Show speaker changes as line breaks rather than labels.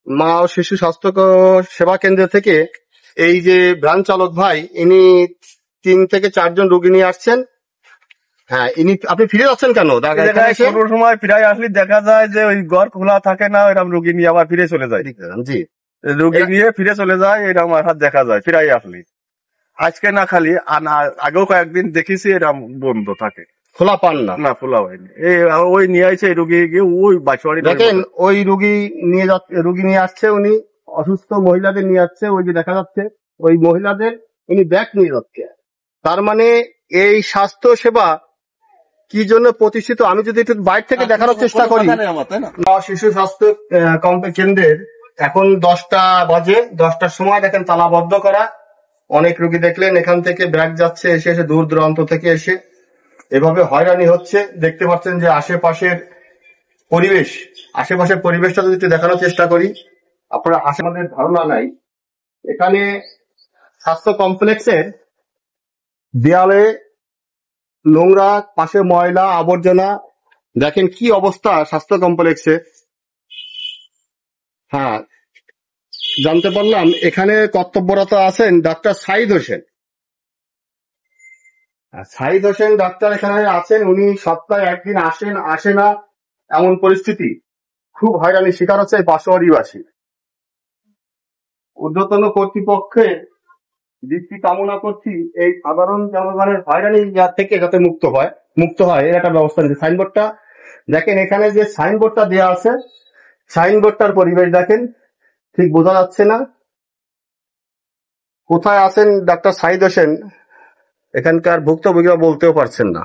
মা ও শিশু স্বাস্থ্য সেবা কেন্দ্র থেকে এই যে ভ্যান চালক ভাই, ইনি 3 থেকে 4 জন রোগী নিয়ে আসছেন। হ্যাঁ, আপনি ফিরে যাচ্ছেন কেন?
কোনো সময় ফিরাই আসলে দেখা যায় যে ওই ঘর খোলা থাকে না, এরকম রোগী নিয়ে আবার ফিরে চলে যায়।
জি,
রোগী নিয়ে ফিরে চলে যায়, এরকম হাত দেখা যায় ফিরাই আসলে। আজকে না খালি আগেও কয়েকদিন দেখেছি এরকম বন্ধ থাকে,
খোলা পান না।
না খোলা হয়নি। ওই নিয়ে আসছে এই রোগী গিয়ে ওই বাসবাড়ি
দেখেন, ওই রোগী নিয়ে আসছে, উনি অসুস্থ মহিলাদের নিয়ে আসছে। ওই যে দেখা যাচ্ছে ওই মহিলাদের উনি ব্যাগ নিয়ে যাচ্ছে। তার মানে এই স্বাস্থ্য সেবা কি জন্য প্রতিষ্ঠিত, আমি যদি একটু বাইরে থেকে দেখানোর চেষ্টা করি। শিশু স্বাস্থ্য কেন্দ্রের এখন 10টা বাজে। 10টার সময় দেখেন তালাবদ্ধ করা। অনেক রোগী দেখলেন এখান থেকে ব্যাগ যাচ্ছে, এসে দূর দূরান্ত থেকে এসে এভাবে হয়রানি হচ্ছে। দেখতে পাচ্ছেন যে আশেপাশের পরিবেশটা যদি একটু দেখানোর চেষ্টা করি, আপনারা আমাদের ধারণা নাই। এখানে স্বাস্থ্য কমপ্লেক্সের দেয়ালে নোংরা, পাশে ময়লা আবর্জনা। দেখেন কি অবস্থা স্বাস্থ্য কমপ্লেক্সে। হ্যাঁ, জানতে পারলাম এখানে কর্তব্যরত আছেন ডাক্তার সাইদ হোসেন। সাইদ হোসেন ডাক্তার এখানে আছেন। উনি সপ্তাহে একদিন আসে না, এমন পরিস্থিতি। খুব হয়রানির শিকার হচ্ছে এই পাশোয়ারিবাসী। ঊর্ধ্বতন কর্তৃপক্ষের দৃষ্টি কামনা করছি এই সাধারণ জনগণের হয়রানি থেকে যাতে মুক্ত হয় এর একটা ব্যবস্থা নিতে। সাইনবোর্ডটা দেখেন, এখানে যে সাইনবোর্ডটা দেওয়া আছে, সাইনবোর্ডটার পরিবেশ দেখেন, ঠিক বোঝা যাচ্ছে না কোথায় আছেন ডাক্তার সাইদ হোসেন। এখানকার ভুক্তভোগীরা বলতেও পারছেন না।